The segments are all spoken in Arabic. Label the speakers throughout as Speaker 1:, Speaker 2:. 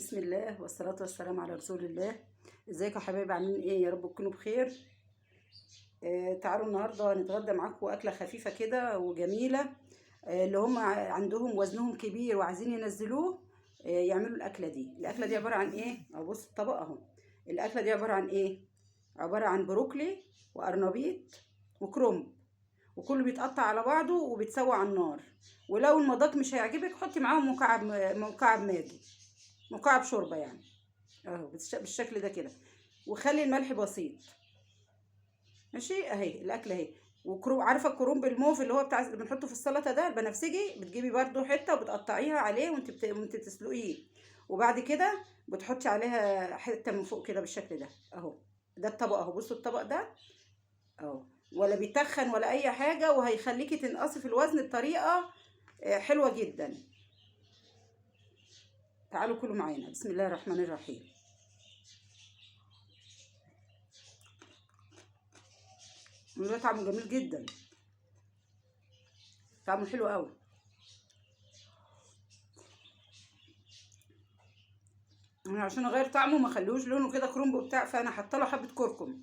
Speaker 1: بسم الله والصلاة والسلام على رسول الله. ازيكم يا حبايبي، عاملين ايه؟ يا رب تكونوا بخير. تعالوا النهارده نتغدى معاكم اكله خفيفه كده وجميله. اللي هم عندهم وزنهم كبير وعايزين ينزلوه، يعملوا الاكله دي. الاكله دي عباره عن ايه؟ اهو بص الطبق اهو. الاكله دي عباره عن ايه؟ عباره عن بروكلي وقرنبيط وكرنب، وكله بيتقطع على بعضه وبيتسوى على النار. ولو المذاق مش هيعجبك حطي معاهم مكعب ماجي، مكعب شوربه يعني. اهو بالشكل ده كده، وخلي الملح بسيط. ماشي، اهي الاكله اهي. عارفه الكرنب الموف اللي هو بتاع اللي بنحطه في السلطه ده البنفسجي؟ بتجيبي برده حته وبتقطعيها عليه وانت تسلقيه، وبعد كده بتحطي عليها حته من فوق كده بالشكل ده اهو. ده الطبق اهو، بصوا الطبق ده اهو، ولا بيتخن ولا اي حاجه، وهيخليكي تنقصي في الوزن بطريقه حلوه جدا. تعالوا كلوا معانا. بسم الله الرحمن الرحيم. ده طعمه جميل جدا، طعمه حلو قوي. انا عشان اغير طعمه ما خلوش لونه كده كرنب وبتاع، فانا حاطه له حبه كركم.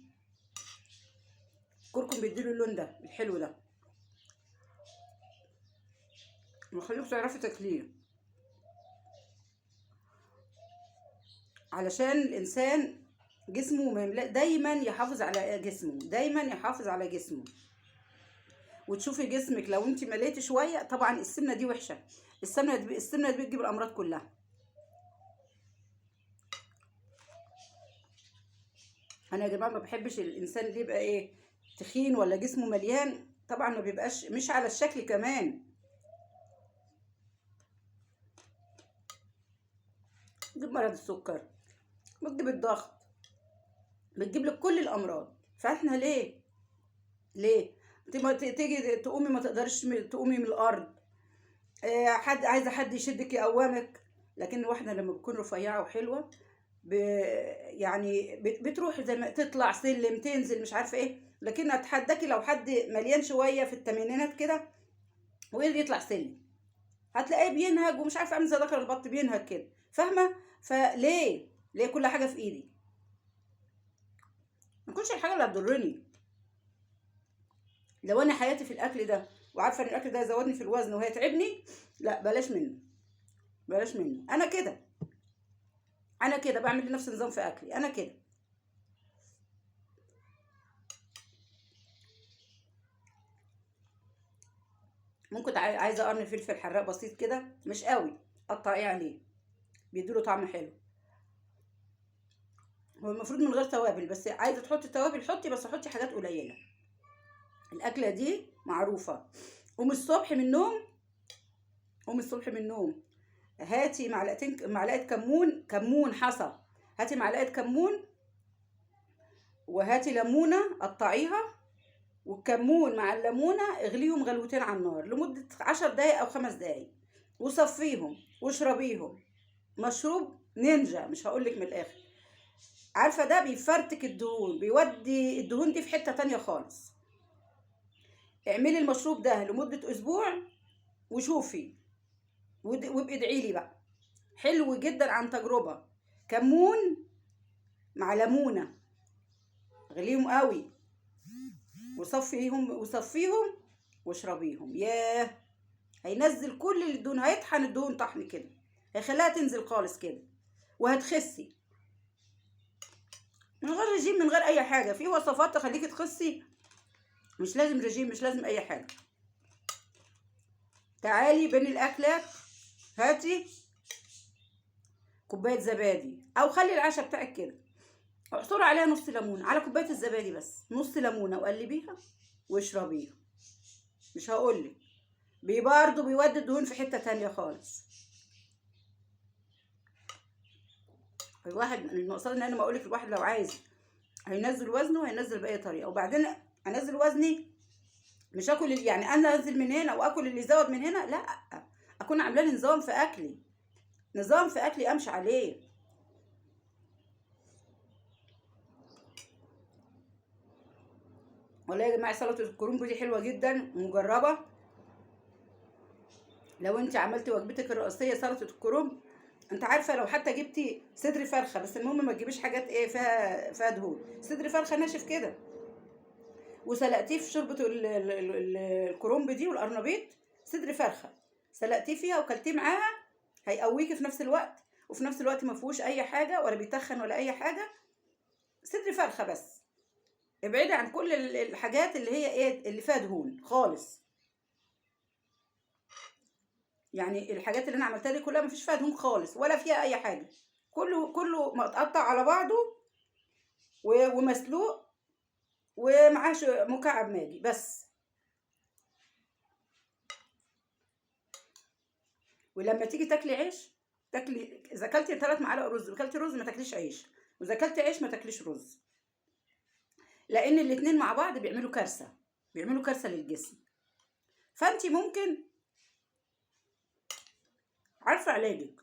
Speaker 1: الكركم بيديله اللون ده الحلو ده، وخليكم تعرفي تاكليه، علشان الانسان جسمه ما دايما يحافظ على جسمه، دايما يحافظ على جسمه. وتشوفي جسمك لو انت مليتي شويه، طبعا السمنه دي وحشه، السمنه دي بتجيب الامراض كلها. انا يا جماعه ما بحبش الانسان اللي يبقى ايه، تخين ولا جسمه مليان، طبعا ما بيبقاش مش على الشكل كمان. بتجيب مرض السكر، بتجيب الضغط، بتجيب لك كل الامراض. فاحنا ليه تيجي تقومي ما تقدرش تقومي من الارض، حد عايزه حد يشدك يقومك. لكن الواحده لما بتكون رفيعه وحلوه يعني بتروح زي ما تطلع سلم تنزل مش عارفه ايه. لكن اتحداكي لو حد مليان شويه في الثمانينات كده وقدر يطلع سلم، هتلاقيه بينهج ومش عارفه عامل زي ذكر البط بينهج كده، فاهمه؟ ليه كل حاجه في ايدي؟ ما تكونش الحاجه اللي هتضرني. لو انا حياتي في الاكل ده وعارفه ان الاكل ده هيزودني في الوزن وهيتعبني، لا بلاش منه، بلاش منه. انا كده بعمل لنفسي نظام في اكلي، انا كده. ممكن عايزه قرن فلفل حراق بسيط كده، مش قوي، قطعيه عليه، بيديله طعم حلو. هو المفروض من غير توابل، بس عايزه تحطي توابل حطي، بس حطي حاجات قليله. الاكله دي معروفه. قومي الصبح من النوم، قومي الصبح من النوم، هاتي معلقه كمون حصى. هاتي معلقه كمون، وهاتي ليمونه قطعيها، والكمون مع الليمونه اغليهم غلوتين على النار لمده 10 دقايق او 5 دقايق، وصفيهم واشربيهم. مشروب نينجا، مش هقولك من الاخر. عارفه ده بيفرتك الدهون، بيودي الدهون دي في حته تانية خالص. اعملي المشروب ده لمده اسبوع وشوفي، وابقي ادعي لي بقى. حلو جدا عن تجربه. كمون مع ليمونه، غليهم قوي وصفيهم واشربيهم. ياه، هينزل كل الدهون، هيطحن الدهون طحن كده، هيخليها تنزل خالص كده، وهتخسي من غير رجيم، من غير اي حاجه. في وصفات تخليكي تخسي، مش لازم رجيم، مش لازم اي حاجه. تعالي بين الاكلات، هاتي كوبايه زبادي، او خلي العشاء بتاعك كده، اعصري عليها نص ليمونه على كوبايه الزبادي، بس نص ليمونه، وقلبيها واشربيها. مش هقولك، برضه بيودي الدهون في حته تانية خالص. الواحد المقصود ان انا بقولك الواحد لو عايز هينزل وزنه هينزل باي طريقه. وبعدين انزل وزني مش اكل يعني انا انزل من هنا واكل اللي يزود من هنا، لا، اكون عامله لي نظام في اكلي، نظام في اكلي امشي عليه. والله يا جماعه سلطه الكرنب دي حلوه جدا مجربه. لو انت عملتي وجبتك الرئيسيه سلطه الكرنب، انت عارفه لو حتى جبتي صدر فرخه، بس المهم ما تجيبيش حاجات ايه فيها دهون، صدر فرخه ناشف كده وسلقتيه في شوربه الكرنب دي والقرنبيط، صدر فرخه سلقتيه فيها وكلتيه معاها، هيقويكي في نفس الوقت، وفي نفس الوقت ما فيهوش اي حاجه ولا بيتخن ولا اي حاجه. صدر فرخه بس، ابعدي عن كل الحاجات اللي هي ايه اللي فيها دهون خالص. يعني الحاجات اللي انا عملتها دي كلها مفيش فيها دهون خالص ولا فيها اي حاجه، كله متقطع على بعضه ومسلوق ومعاه مكعب ماجي بس. ولما تيجي تاكلي عيش، تاكلي اذا اكلتي 3 معالق رز وكلتي رز ما تاكليش عيش، واذا اكلتي عيش ما تاكليش رز، لان الاتنين مع بعض بيعملوا كارثه، بيعملوا كارثه للجسم. فانت ممكن عارفه علاجك،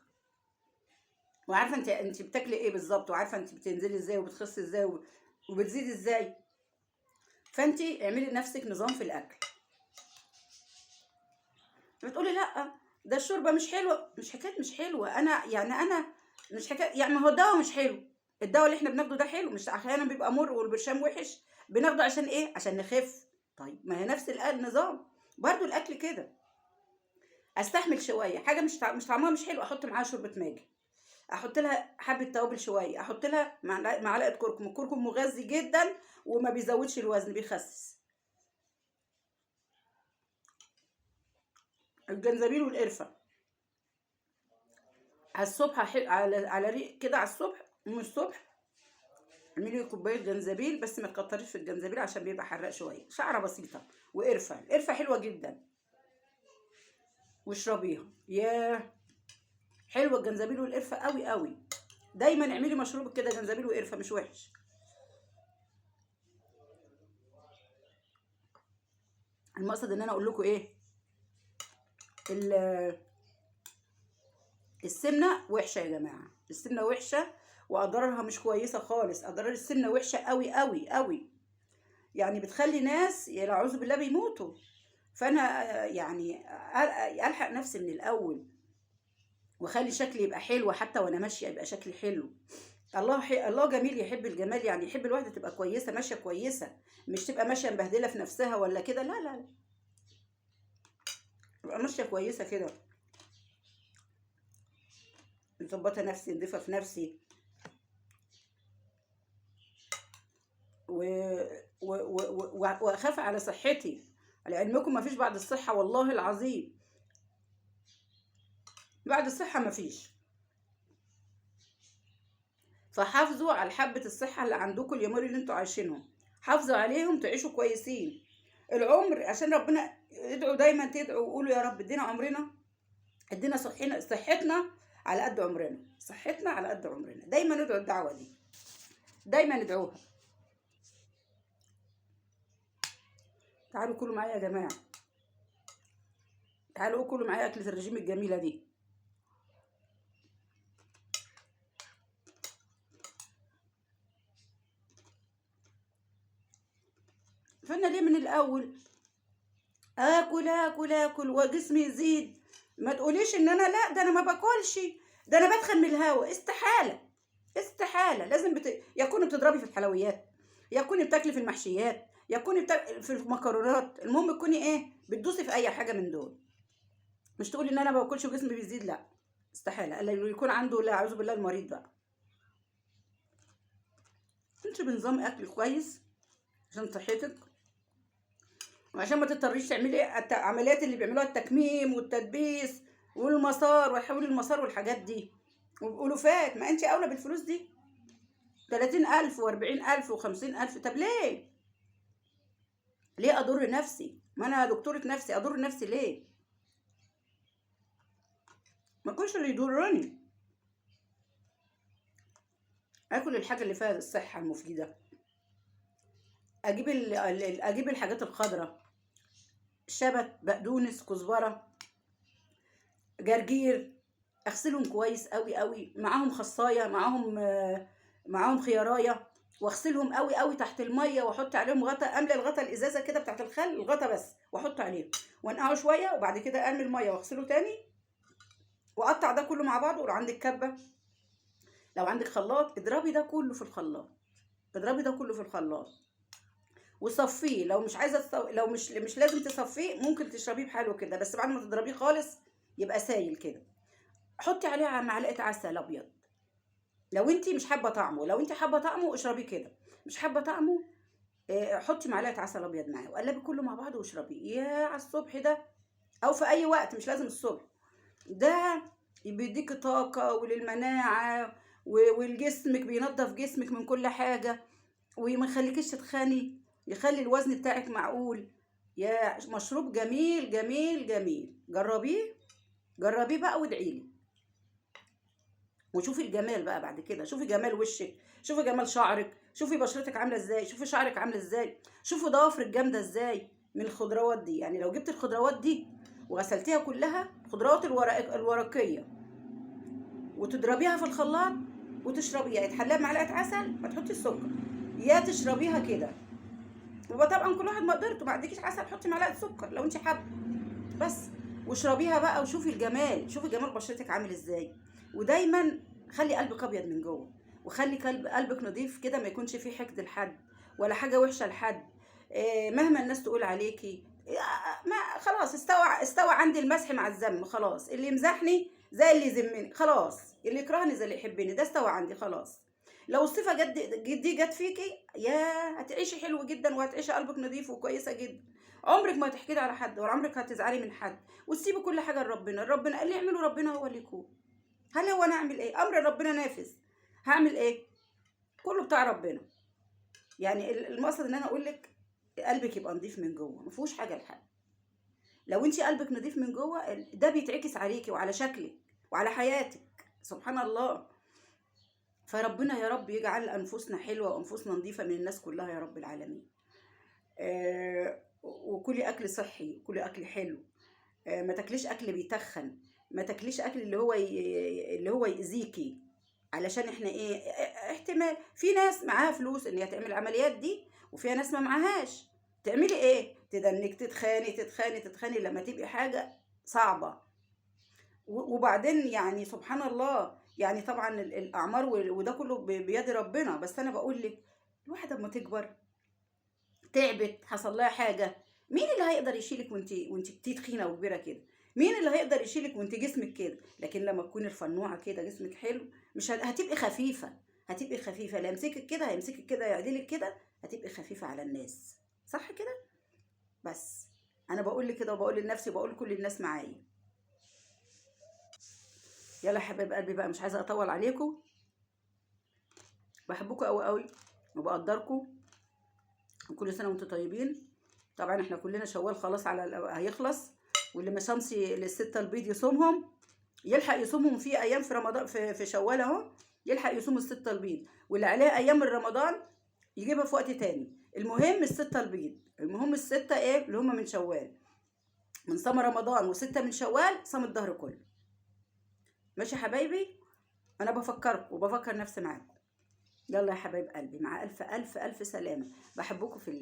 Speaker 1: وعارفه انت بتاكلي ايه بالظبط، وعارفه انت بتنزلي ازاي وبتخسي ازاي وبتزيدي ازاي. فانت اعملي لنفسك نظام في الاكل. بتقولي لا ده الشوربه مش حلوه، مش حكايه مش حلوه، انا مش حكايه يعني، ما هو الدواء مش حلو، الدواء اللي احنا بناخده ده حلو، مش احيانا بيبقى مر والبرشام وحش، بناخده عشان ايه؟ عشان نخف. طيب ما هي نفس النظام برضو الاكل كده، استحمل شويه حاجه مش طعمها مش حلو، احط معاها شوربه ماجي، احط لها حبه توابل شويه، احط لها معلقه كركم، الكركم مغذي جدا وما بيزودش الوزن، بيخسس. الجنزبيل والقرفه على الصبح، على ريق كده على الصبح، من الصبح اعملي كوبايه جنزبيل، بس ما تكتريش في الجنزبيل عشان بيبقى حراق شويه، شعره بسيطه، وقرفه، القرفه حلوه جدا واشربيها. ياه حلوه الجنزبيل والقرفه قوي قوي. دايما اعملي مشروب كده جنزبيل وقرفه، مش وحش. المقصد ان انا اقول لكم ايه، السمنه وحشه يا جماعه، السمنه وحشه واضرارها مش كويسه خالص، اضرار السمنه وحشه قوي قوي قوي، يعني بتخلي ناس اعوذ بالله بيموتوا. فانا يعني الحق نفسي من الاول، واخلي شكلي يبقى حلو، حتى وانا ماشيه يبقى شكلي حلو. الله جميل يحب الجمال، يعني يحب الواحده تبقى كويسه ماشيه كويسه، مش تبقى ماشيه مبهدله في نفسها ولا كده، لا لا لا، تبقى ماشيه كويسه كده، مظبطه نفسي، نضيفه في نفسي، و... واخاف على صحتي. لعلمكم ما فيش بعد الصحه، والله العظيم بعد الصحه ما فيش. فحافظوا على حبه الصحه اللي عندكم، اليومين اللي انتوا عايشينهم، حافظوا عليهم تعيشوا كويسين العمر، عشان ربنا ادعوا دايما، تدعوا وقولوا يا رب ادينا عمرنا، ادينا صحتنا على قد عمرنا، صحتنا على قد عمرنا، دايما ادعوا الدعوه دي، دايما ادعوها. تعالوا كلوا معايا يا جماعه، تعالوا كلوا معايا اكله الرجيم الجميله دي. فانا ليه من الاول اكل اكل اكل وجسمي يزيد؟ ما تقوليش ان انا لا، ده انا ما باكلش، ده انا بدخن من الهوا، استحاله، استحاله. لازم يكون بتضربي في الحلويات، يكون بتاكلي في المحشيات، يكون في المكرونات، المهم تكوني ايه بتدوسي في اي حاجه من دول. مش تقولي ان انا ما باكلش وجسمي بيزيد، لا استحاله، الا يكون عنده لا اعوذ بالله المريض بقى. انت بنظام اكل كويس عشان صحتك، وعشان ما تضطريش تعملي العمليات اللي بيعملوها، التكميم والتدبيس والمسار وحول المسار والحاجات دي والألوفات. ما انت اولى بالفلوس دي، 30,000 و40,000 و50,000. طب ليه اضر نفسي؟ ما انا دكتورة نفسي، اضر نفسي ليه؟ ما كنش اللي يضرني، اكل الحاجة اللي فيها الصحة المفيدة، اجيب الحاجات الخضراء، شبت، بقدونس، كزبرة، جرجير، اغسلهم كويس قوي قوي، معاهم خصايه، معاهم خيارايه، واغسلهم قوي قوي تحت الميه، واحط عليهم غطا، املى الغطا الازازه كده بتاعت الخل، الغطا بس، واحط عليه وانقعه شويه، وبعد كده ارمي الميه واغسله تاني، وقطع ده كله مع بعضه. ولو عندك كبه، لو عندك خلاط، اضربي ده كله في الخلاط، اضربي ده كله في الخلاط وصفيه. لو مش عايزه لو مش لازم تصفيه، ممكن تشربيه بحاله كده، بس بعد ما تضربيه خالص يبقى سايل كده. حطي عليه معلقه عسل ابيض لو انت مش حابه طعمه. لو انت حابه طعمه اشربيه كده، مش حابه طعمه حطي معلقه عسل ابيض معاه وقلبي كله مع بعض واشربيه. يا على الصبح ده، او في اي وقت مش لازم الصبح. ده بيديك طاقه وللمناعه، والجسمك بينظف جسمك من كل حاجه، وما يخليكيش تتخني، يخلي الوزن بتاعك معقول. يا مشروب جميل جميل جميل، جربيه، جربيه بقى وادعيلي. وشوفي الجمال بقى بعد كده، شوفي جمال وشك، شوفي جمال شعرك، شوفي بشرتك عامله ازاي، شوفي شعرك عامل ازاي، شوفي ضوافرك جامده ازاي من الخضروات دي. يعني لو جبت الخضروات دي وغسلتيها كلها، الخضروات الورقيه، وتضربيها في الخلاط وتشربيها، يتحلى بمعلقه عسل، ما تحطي السكر، يا تشربيها كده. يبقى طبعا كل واحد مقدرته، ما عندكيش عسل حطي معلقه سكر لو انت حابه بس. واشربيها بقى وشوفي الجمال، شوفي جمال بشرتك عامل ازاي. ودايما خلي قلبك ابيض من جوه، وخلي قلبك نظيف كده، ما يكونش فيه حقد لحد ولا حاجه وحشه لحد. مهما الناس تقول عليكي، ما خلاص، استوى عندي المسح مع الذم. خلاص، اللي يمزحني زي اللي يذمني، خلاص اللي يكرهني زي اللي يحبني، ده استوى عندي خلاص. لو الصفه دي جت فيكي، يا هتعيشي حلو جدا، وهتعيشي قلبك نظيف وكويسه جدا. عمرك ما هتحكي على حد، ولا عمرك هتزعلي من حد، وتسيبي كل حاجه لربنا. ربنا اللي يعمله ربنا هو اللي يكون. هل هو انا اعمل ايه؟ امر ربنا نافذ، هعمل ايه؟ كله بتاع ربنا. يعني المقصد ان انا اقول لك قلبك يبقى نظيف من جوه، ما فيهوش حاجه لحد. لو انت قلبك نظيف من جوه، ده بيتعكس عليكي وعلى شكلك وعلى حياتك. سبحان الله. فربنا يا رب يجعل انفسنا حلوه وانفسنا نظيفه من الناس كلها يا رب العالمين. وكلي اكل صحي، كلي اكل حلو. ما تاكليش اكل بيتخن، ما تاكليش اكل اللي هو يأذيكي. علشان احنا ايه، احتمال في ناس معاها فلوس ان هي تعمل العمليات دي، وفيها ناس ما معاهاش. تعملي ايه؟ تدنك تتخاني تتخاني تتخاني لما تبقي حاجة صعبة. وبعدين يعني سبحان الله، يعني طبعا الاعمار وده كله بيد ربنا. بس انا بقول لك، الواحدة اما تكبر تعبت، حصل لها حاجه، مين اللي هيقدر يشيلك وانت تخينه وكبيره كده؟ مين اللي هيقدر يشيلك وانت جسمك كده؟ لكن لما تكوني رفنوعه كده، جسمك حلو، مش هتبقي خفيفه، هتبقي خفيفه. لا يمسكك كده، هيمسكك كده، يعدلك كده، هتبقي خفيفه على الناس. صح كده؟ بس انا بقول لك كده، وبقول لنفسي، وبقول لكل الناس معايا. يلا يا حبايب قلبي بقى، مش عايزه اطول عليكم. بحبكم قوي قوي وبقدركم، وكل سنه وانتم طيبين. طبعا احنا كلنا شوال خلاص، على هيخلص. واللي ما صامش للستة البيض يصومهم، يلحق يصومهم في ايام في رمضان، في شوال اهو، يلحق يصوم الستة البيض. واللي عليه ايام من رمضان يجيبها في وقت تاني. المهم الستة البيض، المهم الستة ايه اللي هم من شوال، من صام رمضان وستة من شوال، صام الدهر كله. ماشي يا حبايبي؟ انا بفكركم وبفكر نفسي معاكم. يلا يا حبايب قلبي، مع الف الف الف سلامة. بحبكم في الله.